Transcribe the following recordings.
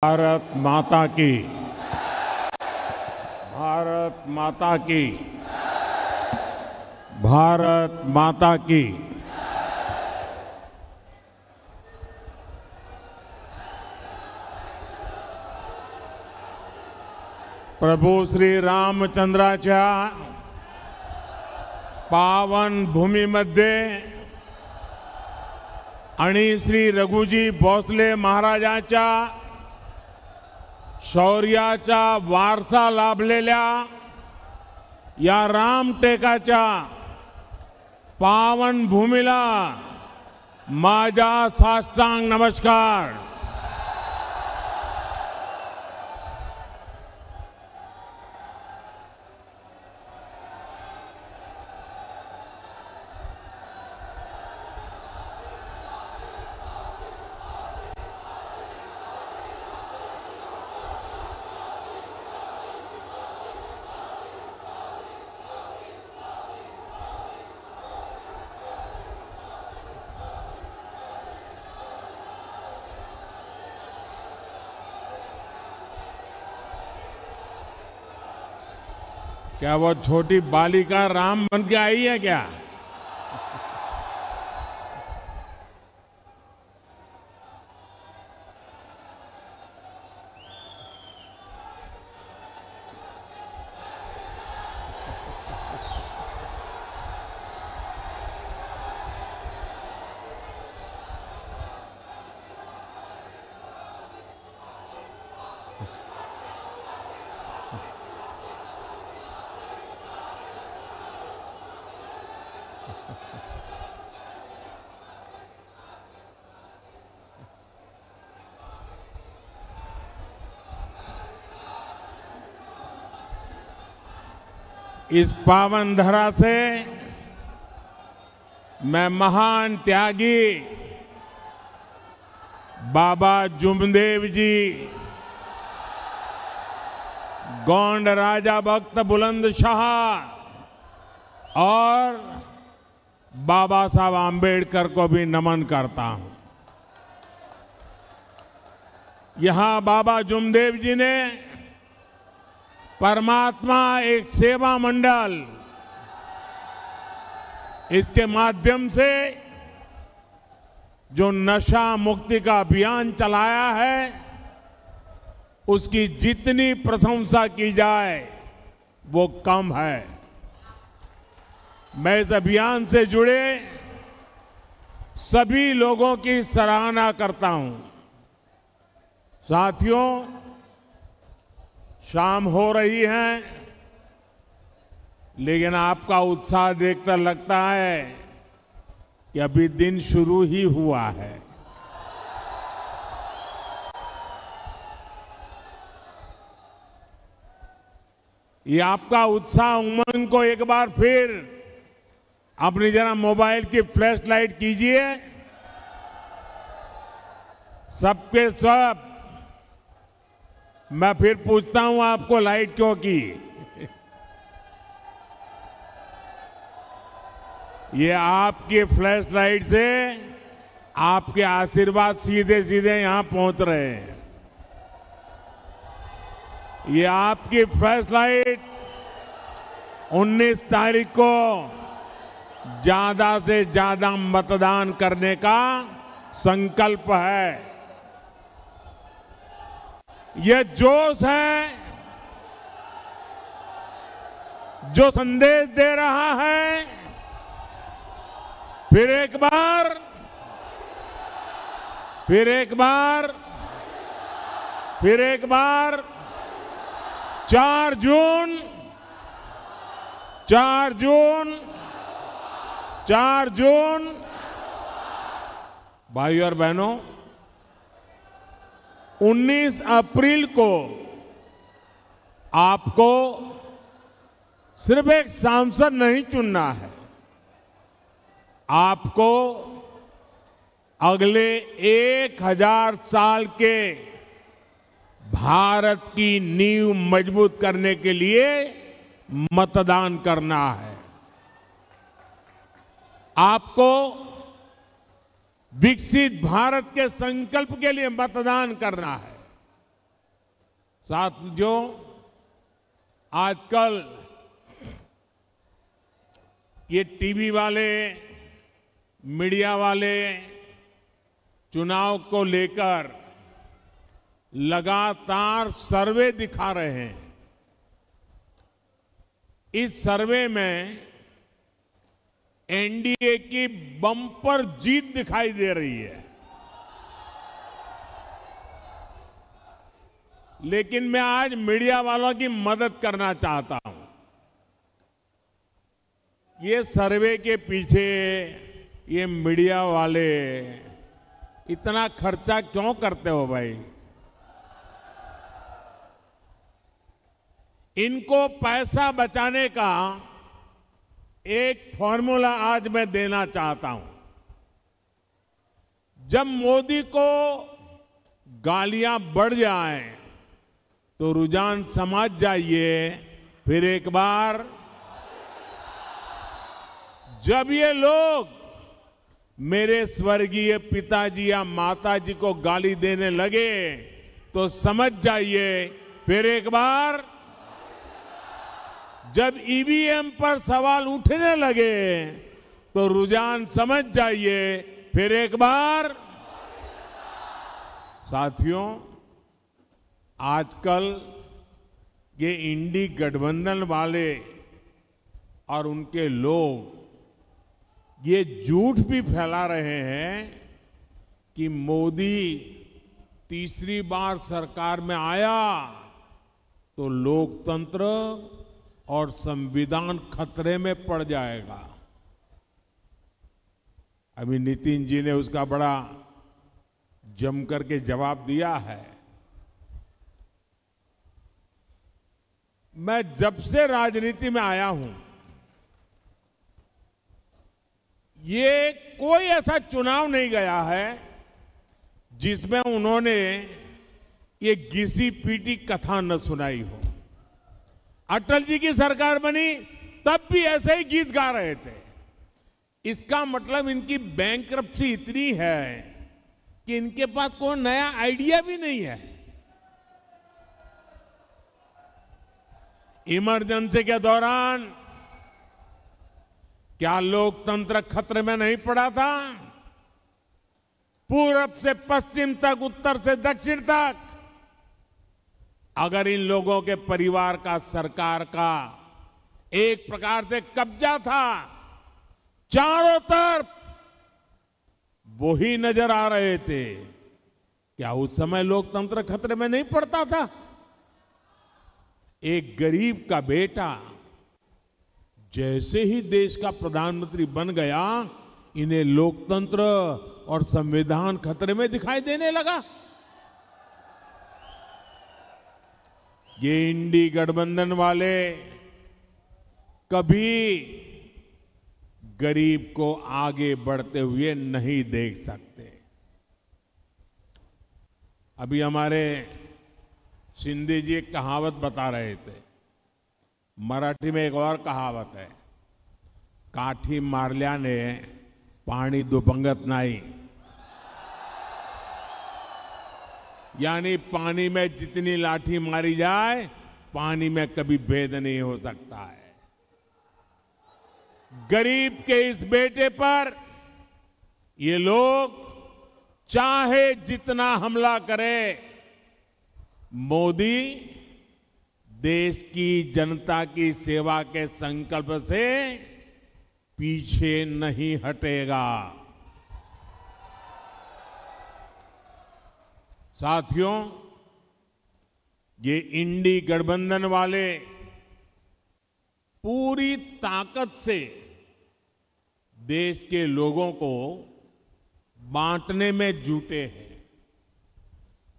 भारत माता की, भारत माता की, भारत माता की। प्रभू श्री रामचंद्राच्या पावन भूमीमध्ये आणि श्री रघुजी भोसले महाराजांच्या शौर्याचा वारसा लाभलेल्या या रामटेकाच्या पावन भूमीला माझा साष्टांग नमस्कार। क्या वो छोटी बालिका राम बन के आई है क्या? इस पावन धरा से मैं महान त्यागी बाबा जुमदेव जी, गोंड राजा भक्त बुलंद शाह और बाबा साहब आम्बेडकर को भी नमन करता हूं। यहां बाबा जुमदेव जी ने परमात्मा एक सेवा मंडल, इसके माध्यम से जो नशा मुक्ति का अभियान चलाया है उसकी जितनी प्रशंसा की जाए वो कम है। मैं इस अभियान से जुड़े सभी लोगों की सराहना करता हूं। साथियों, शाम हो रही है लेकिन आपका उत्साह देखकर लगता है कि अभी दिन शुरू ही हुआ है। ये आपका उत्साह उमंग को एक बार फिर अपनी जरा मोबाइल की फ्लैश लाइट कीजिए। सबके सब। मैं फिर पूछता हूं आपको लाइट क्यों की? ये आपकी फ्लैश लाइट से आपके आशीर्वाद सीधे सीधे यहां पहुंच रहे हैं। ये आपकी फ्लैश लाइट 19 तारीख को ज्यादा से ज्यादा मतदान करने का संकल्प है। यह जोश है जो संदेश दे रहा है। फिर एक बार 4 जून भाइयों और बहनों, 19 अप्रैल को आपको सिर्फ एक सांसद नहीं चुनना है, आपको अगले 1000 साल के भारत की नींव मजबूत करने के लिए मतदान करना है। आपको विकसित भारत के संकल्प के लिए मतदान करना है। साथियों, आजकल ये टीवी वाले, मीडिया वाले चुनाव को लेकर लगातार सर्वे दिखा रहे हैं। इस सर्वे में एनडीए की बम्पर जीत दिखाई दे रही है। लेकिन मैं आज मीडिया वालों की मदद करना चाहता हूं। ये सर्वे के पीछे ये मीडिया वाले इतना खर्चा क्यों करते हो भाई? इनको पैसा बचाने का एक फॉर्मूला आज मैं देना चाहता हूं। जब मोदी को गालियां बढ़ जाएं तो रुझान समझ जाइए, फिर एक बार जब ये लोग मेरे स्वर्गीय पिताजी या माताजी को गाली देने लगे तो समझ जाइए, फिर एक बार जब ईवीएम पर सवाल उठने लगे तो रुझान समझ जाइए, फिर एक बार। साथियों, आजकल ये इंडी गठबंधन वाले और उनके लोग ये झूठ भी फैला रहे हैं कि मोदी तीसरी बार सरकार में आया तो लोकतंत्र और संविधान खतरे में पड़ जाएगा। अभी नितिन जी ने उसका बड़ा जम करके जवाब दिया है। मैं जब से राजनीति में आया हूं, ये कोई ऐसा चुनाव नहीं गया है जिसमें उन्होंने ये घिसी पीटी कथा न सुनाई हो। अटल जी की सरकार बनी तब भी ऐसे ही गीत गा रहे थे। इसका मतलब इनकी बैंकरप्सी इतनी है कि इनके पास कोई नया आइडिया भी नहीं है। इमरजेंसी के दौरान क्या लोकतंत्र खतरे में नहीं पड़ा था? पूरब से पश्चिम तक, उत्तर से दक्षिण तक, अगर इन लोगों के परिवार का सरकार का एक प्रकार से कब्जा था, चारों तरफ वो ही नजर आ रहे थे, क्या उस समय लोकतंत्र खतरे में नहीं पड़ता था? एक गरीब का बेटा जैसे ही देश का प्रधानमंत्री बन गया, इन्हें लोकतंत्र और संविधान खतरे में दिखाई देने लगा। ये इंडी गठबंधन वाले कभी गरीब को आगे बढ़ते हुए नहीं देख सकते। अभी हमारे शिंदे जी एक कहावत बता रहे थे। मराठी में एक और कहावत है, काठी मारल्याने पाणी दुभंगत नाही। यानी पानी में जितनी लाठी मारी जाए, पानी में कभी भेद नहीं हो सकता है। गरीब के इस बेटे पर ये लोग चाहे जितना हमला करे, मोदी देश की जनता की सेवा के संकल्प से पीछे नहीं हटेगा। साथियों, ये इंडी गठबंधन वाले पूरी ताकत से देश के लोगों को बांटने में जुटे हैं।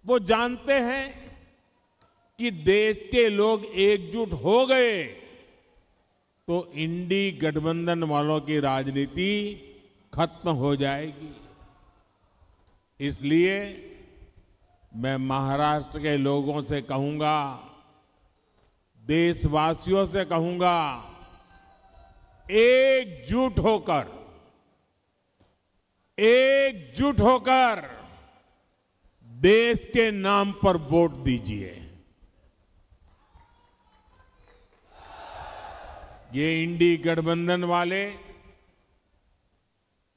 वो जानते हैं कि देश के लोग एकजुट हो गए तो इंडी गठबंधन वालों की राजनीति खत्म हो जाएगी। इसलिए मैं महाराष्ट्र के लोगों से कहूंगा, देशवासियों से कहूंगा, एकजुट होकर देश के नाम पर वोट दीजिए। ये इंडी गठबंधन वाले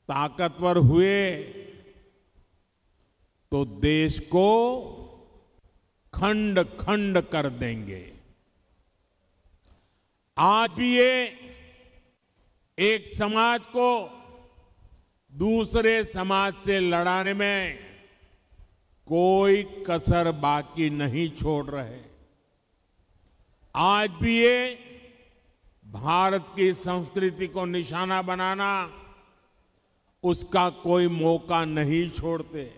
ताकतवर हुए तो देश को खंड खंड कर देंगे। आज भी ये एक समाज को दूसरे समाज से लड़ाने में कोई कसर बाकी नहीं छोड़ रहे। आज भी ये भारत की संस्कृति को निशाना बनाना, उसका कोई मौका नहीं छोड़ते।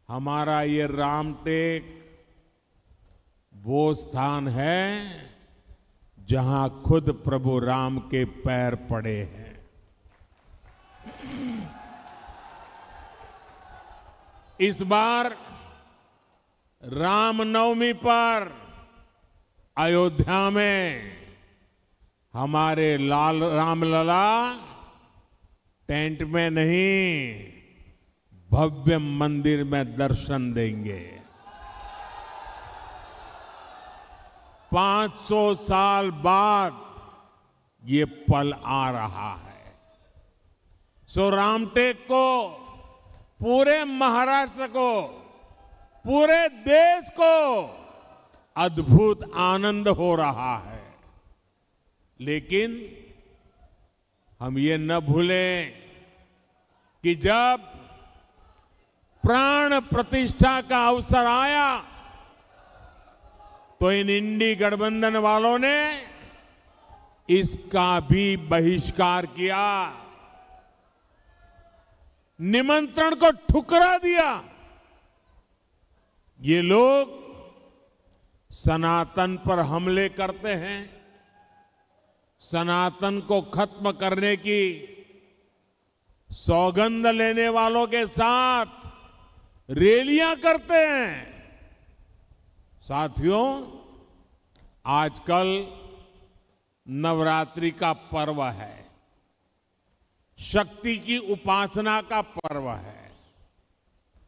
हमारा ये रामटेक वो स्थान है जहां खुद प्रभु राम के पैर पड़े हैं। इस बार रामनवमी पर अयोध्या में हमारे लाल रामलला टेंट में नहीं, भव्य मंदिर में दर्शन देंगे। 500 साल बाद ये पल आ रहा है। सो रामटेक को, पूरे महाराष्ट्र को, पूरे देश को अद्भुत आनंद हो रहा है। लेकिन हम ये न भूलें कि जब प्राण प्रतिष्ठा का अवसर आया तो इन इंडी गठबंधन वालों ने इसका भी बहिष्कार किया, निमंत्रण को ठुकरा दिया। ये लोग सनातन पर हमले करते हैं, सनातन को खत्म करने की सौगंध लेने वालों के साथ रैलियां करते हैं। साथियों, आजकल नवरात्रि का पर्व है, शक्ति की उपासना का पर्व है।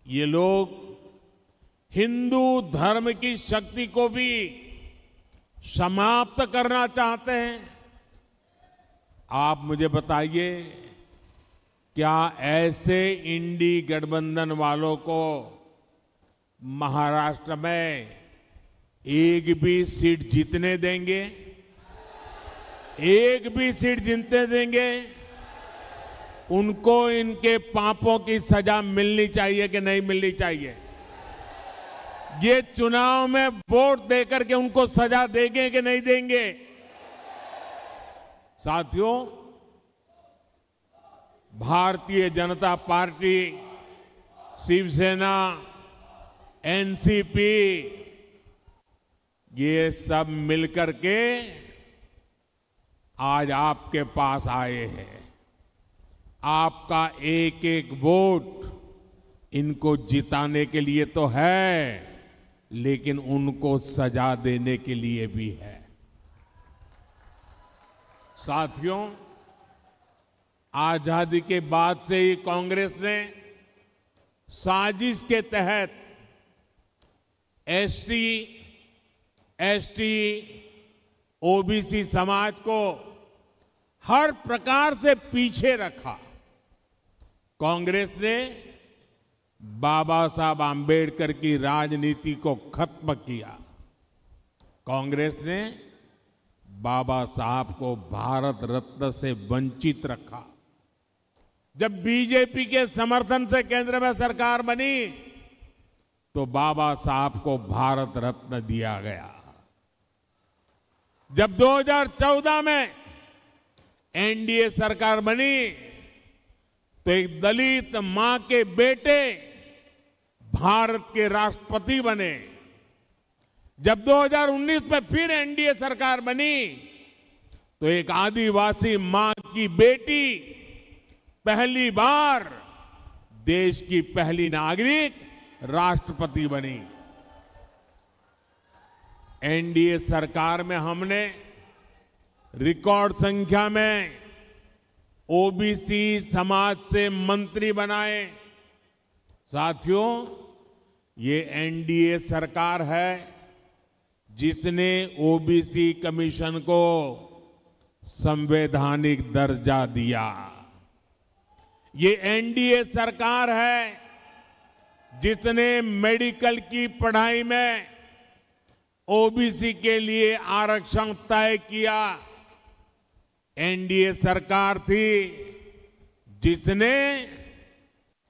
ये लोग हिंदू धर्म की शक्ति को भी समाप्त करना चाहते हैं। आप मुझे बताइए, क्या ऐसे इंडी गठबंधन वालों को महाराष्ट्र में एक भी सीट जीतने देंगे? एक भी सीट जीतने देंगे? उनको इनके पापों की सजा मिलनी चाहिए कि नहीं मिलनी चाहिए? ये चुनाव में वोट देकर के उनको सजा देंगे कि नहीं देंगे? साथियों, भारतीय जनता पार्टी, शिवसेना, एनसीपी, ये सब मिलकर के आज आपके पास आए हैं। आपका एक एक वोट इनको जिताने के लिए तो है, लेकिन उनको सजा देने के लिए भी है। साथियों, आजादी के बाद से ही कांग्रेस ने साजिश के तहत एससी, एसटी, ओबीसी समाज को हर प्रकार से पीछे रखा। कांग्रेस ने बाबा साहब आंबेडकर की राजनीति को खत्म किया। कांग्रेस ने बाबा साहब को भारत रत्न से वंचित रखा। जब बीजेपी के समर्थन से केंद्र में सरकार बनी तो बाबा साहब को भारत रत्न दिया गया। जब 2014 में एनडीए सरकार बनी तो एक दलित मां के बेटे भारत के राष्ट्रपति बने। जब 2019 में फिर एनडीए सरकार बनी तो एक आदिवासी मां की बेटी पहली बार देश की पहली नागरिक राष्ट्रपति बनी। एनडीए सरकार में हमने रिकॉर्ड संख्या में ओबीसी समाज से मंत्री बनाए। साथियों, ये एनडीए सरकार है जिसने ओबीसी कमीशन को संवैधानिक दर्जा दिया। ये एनडीए सरकार है जिसने मेडिकल की पढ़ाई में ओबीसी के लिए आरक्षण तय किया। एनडीए सरकार थी जिसने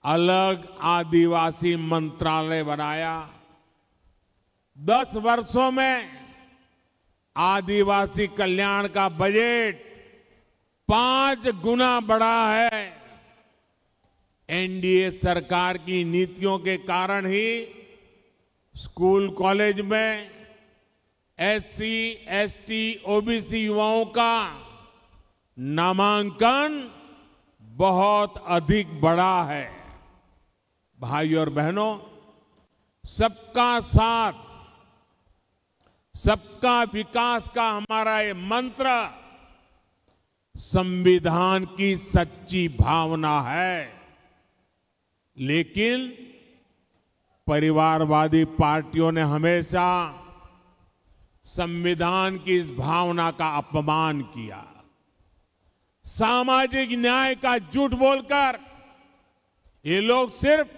अलग आदिवासी मंत्रालय बनाया। 10 वर्षों में आदिवासी कल्याण का बजट 5 गुना बढ़ा है। एनडीए सरकार की नीतियों के कारण ही स्कूल कॉलेज में एससी, एसटी, ओबीसी युवाओं का नामांकन बहुत अधिक बढ़ा है। भाइयों और बहनों, सबका साथ, सबका विकास का हमारा ये मंत्र संविधान की सच्ची भावना है। लेकिन परिवारवादी पार्टियों ने हमेशा संविधान की इस भावना का अपमान किया। सामाजिक न्याय का झूठ बोलकर ये लोग सिर्फ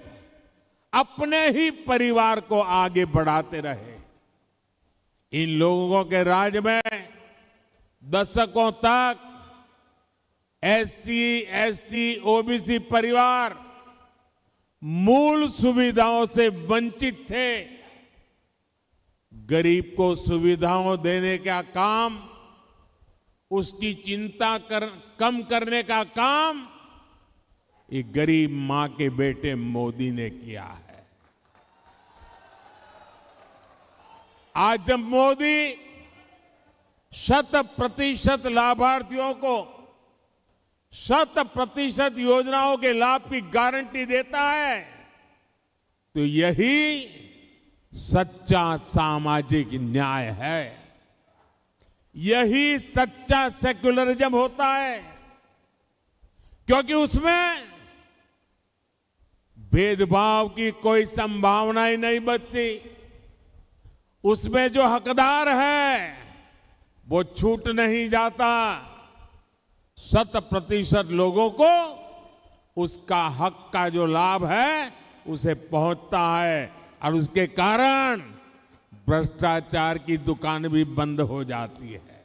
अपने ही परिवार को आगे बढ़ाते रहे। इन लोगों के राज में दशकों तक एससी, एसटी, ओबीसी परिवार मूल सुविधाओं से वंचित थे। गरीब को सुविधाओं देने का काम, उसकी चिंता कम करने का काम ये गरीब मां के बेटे मोदी ने किया है। आज जब मोदी 100% लाभार्थियों को 100% योजनाओं के लाभ की गारंटी देता है, तो यही सच्चा सामाजिक न्याय है। यही सच्चा सेक्युलरिज्म होता है, क्योंकि उसमें भेदभाव की कोई संभावना ही नहीं बचती। उसमें जो हकदार है वो छूट नहीं जाता। 100% लोगों को उसका हक का जो लाभ है उसे पहुंचता है, और उसके कारण भ्रष्टाचार की दुकान भी बंद हो जाती है।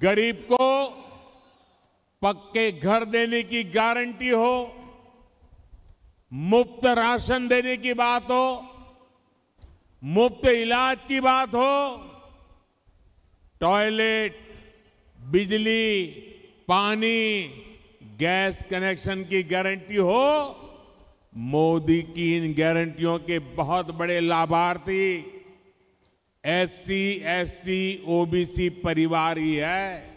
गरीब को पक्के घर देने की गारंटी हो, मुफ्त राशन देने की बात हो, मुफ्त इलाज की बात हो, टॉयलेट, बिजली, पानी, गैस कनेक्शन की गारंटी हो, मोदी की इन गारंटियों के बहुत बड़े लाभार्थी एससी, एसटी, ओबीसी परिवार ही है।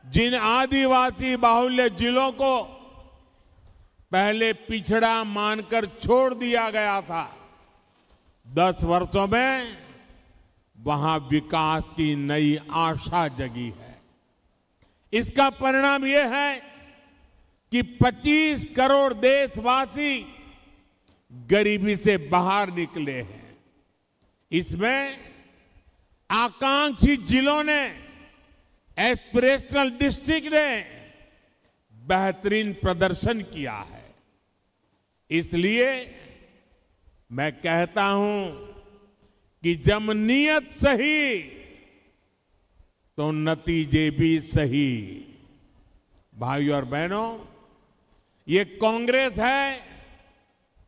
जिन आदिवासी बाहुल्य जिलों को पहले पिछड़ा मानकर छोड़ दिया गया था, 10 वर्षों में वहां विकास की नई आशा जगी है। इसका परिणाम यह है कि 25 करोड़ देशवासी गरीबी से बाहर निकले हैं। इसमें आकांक्षी जिलों ने, एस्पिरेशनल डिस्ट्रिक्ट ने बेहतरीन प्रदर्शन किया है। इसलिए मैं कहता हूं कि जब नीयत सही तो नतीजे भी सही। भाइयों और बहनों, ये कांग्रेस है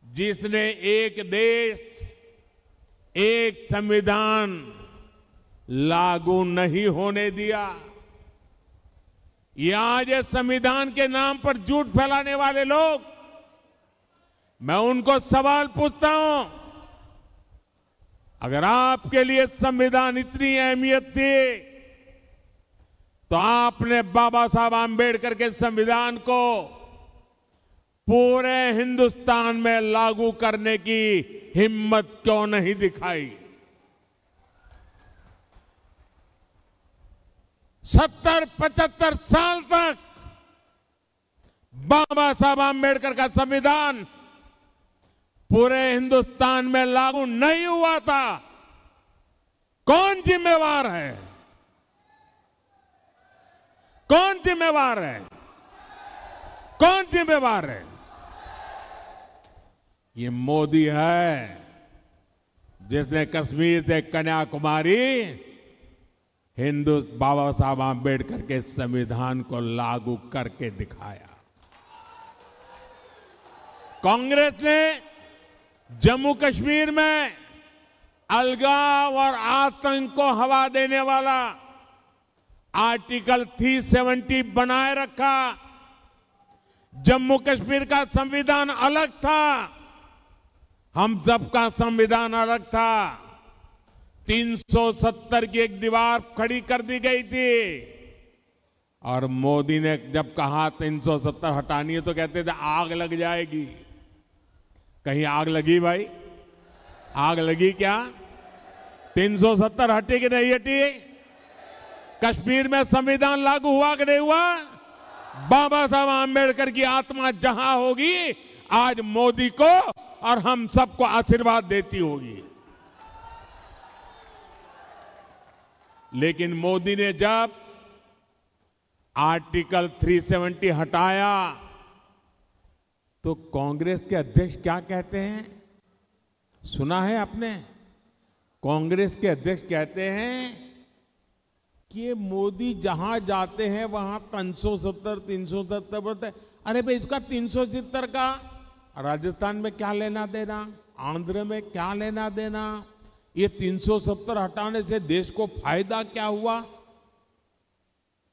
जिसने एक देश, एक संविधान लागू नहीं होने दिया। ये आज इस संविधान के नाम पर झूठ फैलाने वाले लोग, मैं उनको सवाल पूछता हूं, अगर आपके लिए संविधान इतनी अहमियत थी तो आपने बाबा साहब आंबेडकर के संविधान को पूरे हिंदुस्तान में लागू करने की हिम्मत क्यों नहीं दिखाई? 70-75 साल तक बाबा साहब आंबेडकर का संविधान पूरे हिंदुस्तान में लागू नहीं हुआ था। कौन जिम्मेवार है? कौन जिम्मेवार है? कौन जिम्मेवार है? ये मोदी है जिसने कश्मीर से कन्याकुमारी बाबा साहब आंबेडकर के संविधान को लागू करके दिखाया। कांग्रेस ने जम्मू कश्मीर में अलगाव और आतंक को हवा देने वाला आर्टिकल 370 बनाए रखा। जम्मू कश्मीर का संविधान अलग था, हम सबका संविधान अलग था। 370 की एक दीवार खड़ी कर दी गई थी और मोदी ने जब कहा 370 हटानी है तो कहते थे आग लग जाएगी। कहीं आग लगी भाई? आग लगी क्या? 370 हटी कि नहीं हटी? कश्मीर में संविधान लागू हुआ कि नहीं हुआ? बाबा साहब आंबेडकर की आत्मा जहां होगी आज मोदी को और हम सबको आशीर्वाद देती होगी। लेकिन मोदी ने जब आर्टिकल 370 हटाया तो कांग्रेस के अध्यक्ष क्या कहते हैं? सुना है आपने? कांग्रेस के अध्यक्ष कहते हैं कि ये मोदी जहां जाते हैं वहां 370 बोलते हैं। अरे भाई इसका 370 का राजस्थान में क्या लेना देना, आंध्र में क्या लेना देना? ये 370 हटाने से देश को फायदा क्या हुआ?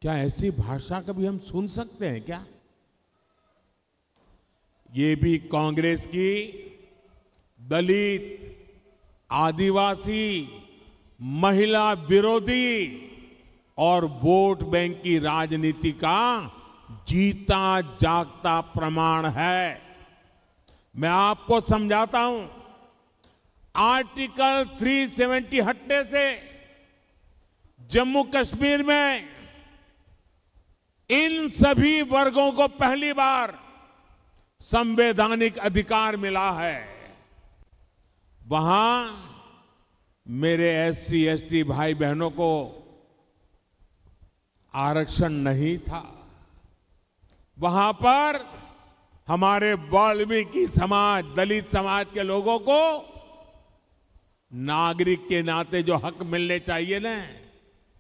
क्या ऐसी भाषा कभी हम सुन सकते हैं क्या? ये भी कांग्रेस की दलित, आदिवासी, महिला विरोधी और वोट बैंक की राजनीति का जीता जागता प्रमाण है। मैं आपको समझाता हूं। आर्टिकल 370 हटने से जम्मू कश्मीर में इन सभी वर्गों को पहली बार संवैधानिक अधिकार मिला है। वहां मेरे एससी एसटी भाई बहनों को आरक्षण नहीं था। वहां पर हमारे वाल्मीकि समाज, दलित समाज के लोगों को नागरिक के नाते जो हक मिलने चाहिए ना,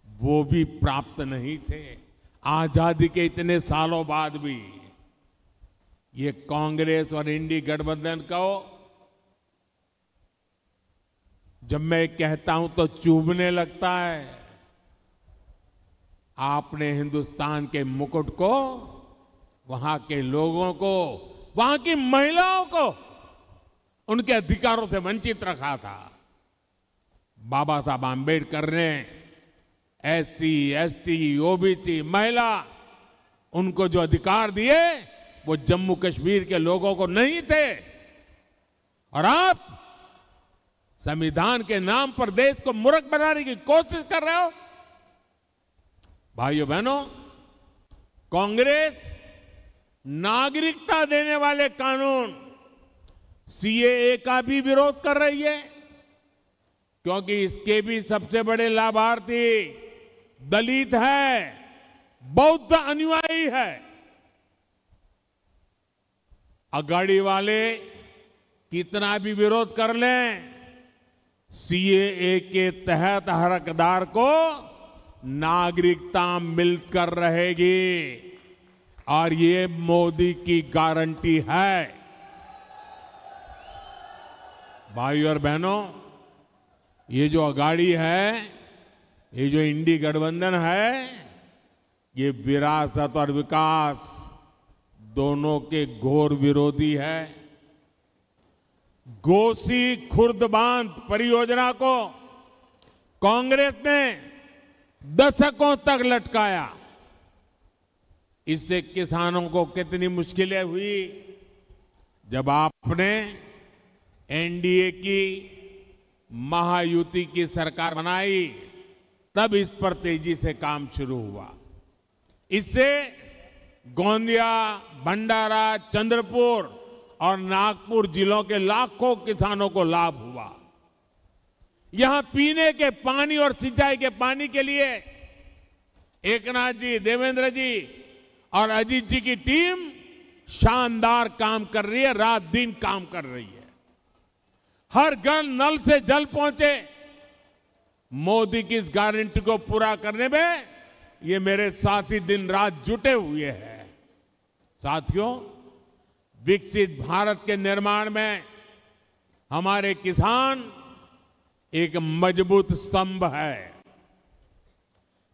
वो भी प्राप्त नहीं थे। आजादी के इतने सालों बाद भी ये कांग्रेस और इंडी गठबंधन को जब मैं कहता हूं तो चुभने लगता है। आपने हिंदुस्तान के मुकुट को, वहां के लोगों को, वहां की महिलाओं को उनके अधिकारों से वंचित रखा था। बाबा साहब आंबेडकर ने एससी, एसटी, ओबीसी, महिला, उनको जो अधिकार दिए वो जम्मू कश्मीर के लोगों को नहीं थे। और आप संविधान के नाम पर देश को मूर्ख बनाने की कोशिश कर रहे हो। भाइयों बहनों, कांग्रेस नागरिकता देने वाले कानून सीएए का भी विरोध कर रही है, क्योंकि इसके भी सबसे बड़े लाभार्थी दलित है, बौद्ध अनुयायी है। अगाड़ी वाले कितना भी विरोध कर लें, सीएए के तहत हर हकदार को नागरिकता मिलकर रहेगी और ये मोदी की गारंटी है। भाइयों और बहनों, ये जो अगाड़ी है, ये जो इंडी गठबंधन है, ये विरासत और विकास दोनों के घोर विरोधी है। गोसी खुर्द बांध परियोजना को कांग्रेस ने दशकों तक लटकाया। इससे किसानों को कितनी मुश्किलें हुई। जब आपने एनडीए की महायुति की सरकार बनाई, तब इस पर तेजी से काम शुरू हुआ। इससे गोंदिया, भंडारा, चंद्रपुर और नागपुर जिलों के लाखों किसानों को लाभ हुआ। यहां पीने के पानी और सिंचाई के पानी के लिए एकनाथ जी, देवेंद्र जी और अजीत जी की टीम शानदार काम कर रही है, रात दिन काम कर रही है। हर घर नल से जल पहुंचे, मोदी की इस गारंटी को पूरा करने में ये मेरे साथी दिन रात जुटे हुए हैं। साथियों, विकसित भारत के निर्माण में हमारे किसान एक मजबूत स्तंभ है।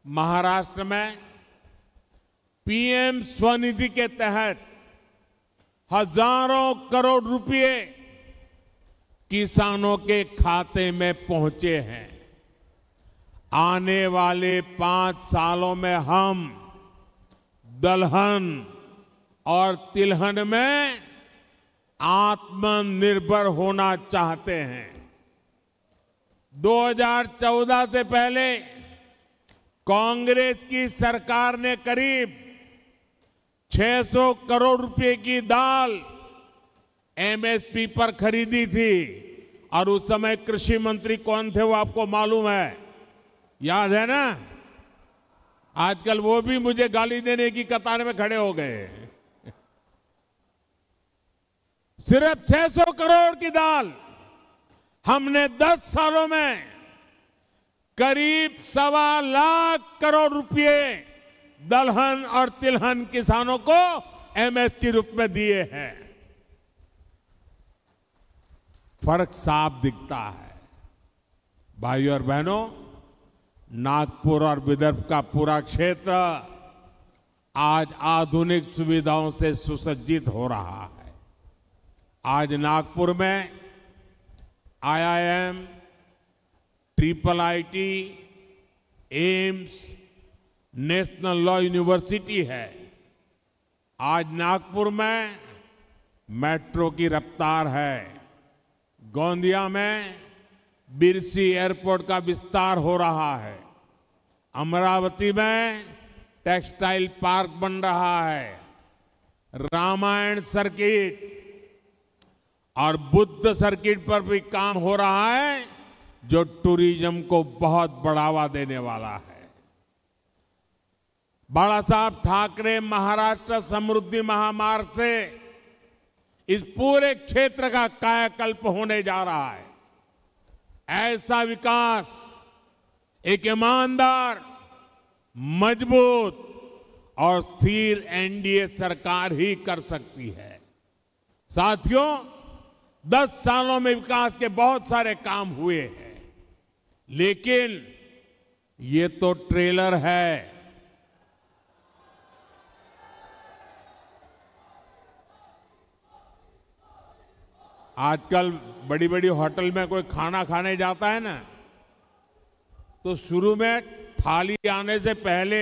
महाराष्ट्र में पीएम स्वनिधि के तहत हजारों करोड़ रुपए किसानों के खाते में पहुंचे हैं। आने वाले 5 सालों में हम दलहन और तिलहन में आत्मनिर्भर होना चाहते हैं। 2014 से पहले कांग्रेस की सरकार ने करीब 600 करोड़ रुपए की दाल एमएसपी पर खरीदी थी और उस समय कृषि मंत्री कौन थे वो आपको मालूम है, याद है ना? आजकल वो भी मुझे गाली देने की कतार में खड़े हो गए। सिर्फ 600 करोड़ की दाल हमने 10 सालों में करीब 1.25 लाख करोड़ रुपए दलहन और तिलहन किसानों को एमएस के रूप में दिए हैं। फर्क साफ दिखता है। भाइयों और बहनों, नागपुर और विदर्भ का पूरा क्षेत्र आज आधुनिक सुविधाओं से सुसज्जित हो रहा है। आज नागपुर में IIM, triple IT, AIIMS, national law university है। आज नागपुर में मेट्रो की रफ्तार है। गोंदिया में बिरसी एयरपोर्ट का विस्तार हो रहा है। अमरावती में टेक्सटाइल पार्क बन रहा है। रामायण सर्किट और बुद्ध सर्किट पर भी काम हो रहा है, जो टूरिज्म को बहुत बढ़ावा देने वाला है। बाला साहब ठाकरे महाराष्ट्र समृद्धि महामार्ग से इस पूरे क्षेत्र का कायाकल्प होने जा रहा है। ऐसा विकास एक ईमानदार, मजबूत और स्थिर एनडीए सरकार ही कर सकती है। साथियों, 10 सालों में विकास के बहुत सारे काम हुए हैं, लेकिन ये तो ट्रेलर है। आजकल बड़ी बड़ी होटल में कोई खाना खाने जाता है ना, तो शुरू में थाली आने से पहले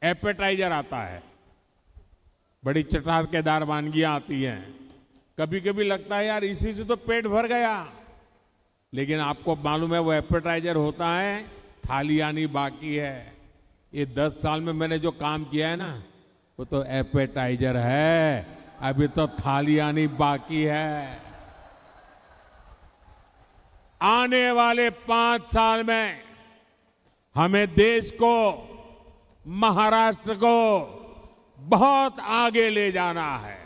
एपेटाइजर आता है। बड़ी चटखानेदार वानगियां आती हैं। कभी कभी लगता है यार इसी से तो पेट भर गया, लेकिन आपको मालूम है वो एपेटाइजर होता है, थाली आनी बाकी है। ये 10 साल में मैंने जो काम किया है ना, वो तो एपेटाइजर है, अभी तो थाली आनी बाकी है। आने वाले 5 साल में हमें देश को, महाराष्ट्र को बहुत आगे ले जाना है,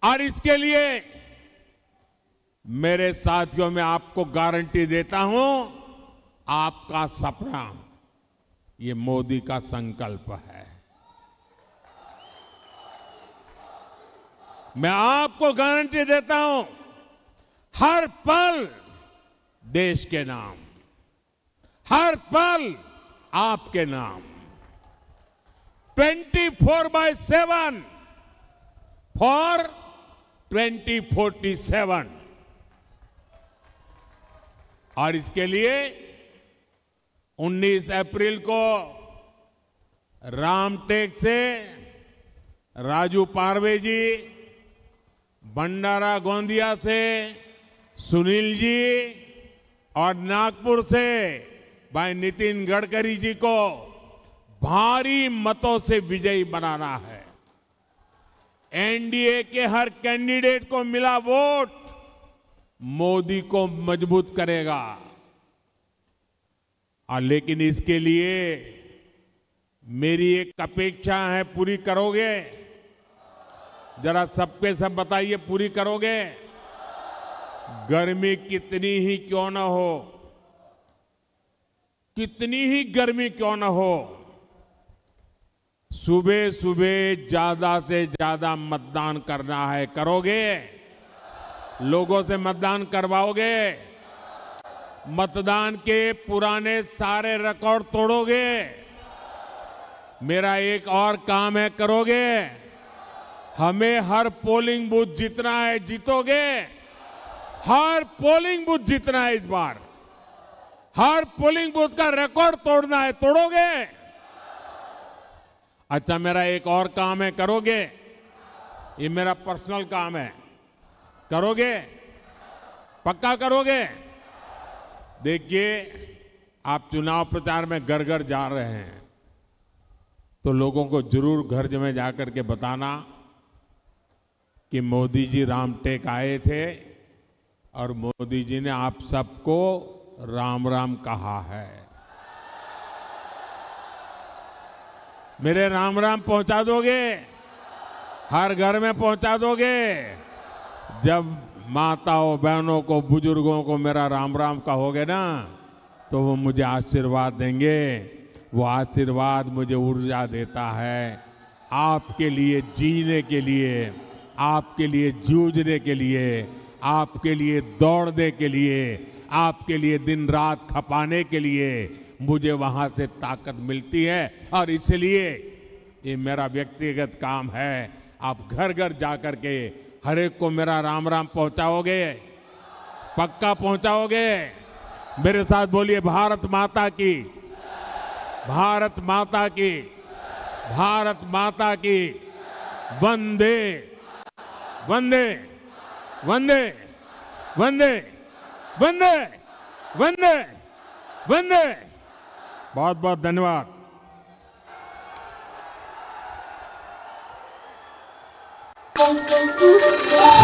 और इसके लिए मेरे साथियों, मैं आपको गारंटी देता हूं, आपका सपना ये मोदी का संकल्प है। मैं आपको गारंटी देता हूं, हर पल देश के नाम, हर पल आपके नाम। 24/7 फॉर 2047। और इसके लिए 19 अप्रैल को रामटेक से राजू पारवे जी, भंडारा गोंदिया से सुनील जी और नागपुर से भाई नितिन गडकरी जी को भारी मतों से विजयी बनाना है। एनडीए के हर कैंडिडेट को मिला वोट मोदी को मजबूत करेगा। और लेकिन इसके लिए मेरी एक अपेक्षा है, पूरी करोगे? जरा सबके सब बताइए, पूरी करोगे? गर्मी कितनी ही क्यों न हो, कितनी ही गर्मी क्यों न हो, सुबह सुबह ज्यादा से ज्यादा मतदान करना है। करोगे? लोगों से मतदान करवाओगे? मतदान के पुराने सारे रिकॉर्ड तोड़ोगे? मेरा एक और काम है, करोगे? हमें हर पोलिंग बूथ जीतना है। जीतोगे? हर पोलिंग बूथ जीतना है इस बार। हर पोलिंग बूथ का रिकॉर्ड तोड़ना है। तोड़ोगे? अच्छा, मेरा एक और काम है, करोगे? ये मेरा पर्सनल काम है, करोगे? पक्का करोगे? देखिए, आप चुनाव प्रचार में घर घर जा रहे हैं, तो लोगों को जरूर घर में जाकर के बताना कि मोदी जी रामटेक आए थे और मोदी जी ने आप सबको राम राम कहा है। मेरे राम राम पहुंचा दोगे? हर घर में पहुंचा दोगे? जब माताओं बहनों को, बुजुर्गों को मेरा राम राम कहोगे ना, तो वो मुझे आशीर्वाद देंगे। वो आशीर्वाद मुझे ऊर्जा देता है आपके लिए जीने के लिए, आपके लिए जूझने के लिए, आपके लिए दौड़ने के लिए, आपके लिए दिन रात खपाने के लिए मुझे वहां से ताकत मिलती है। और इसलिए ये मेरा व्यक्तिगत काम है। आप घर घर जाकर के हर एक को मेरा राम राम पहुंचाओगे? पक्का पहुंचाओगे? मेरे साथ बोलिए, भारत माता की, भारत माता की, भारत माता की, वंदे वंदे वंदे वंदे वंदे वंदे वंदे। बहुत बहुत धन्यवाद। Thank you.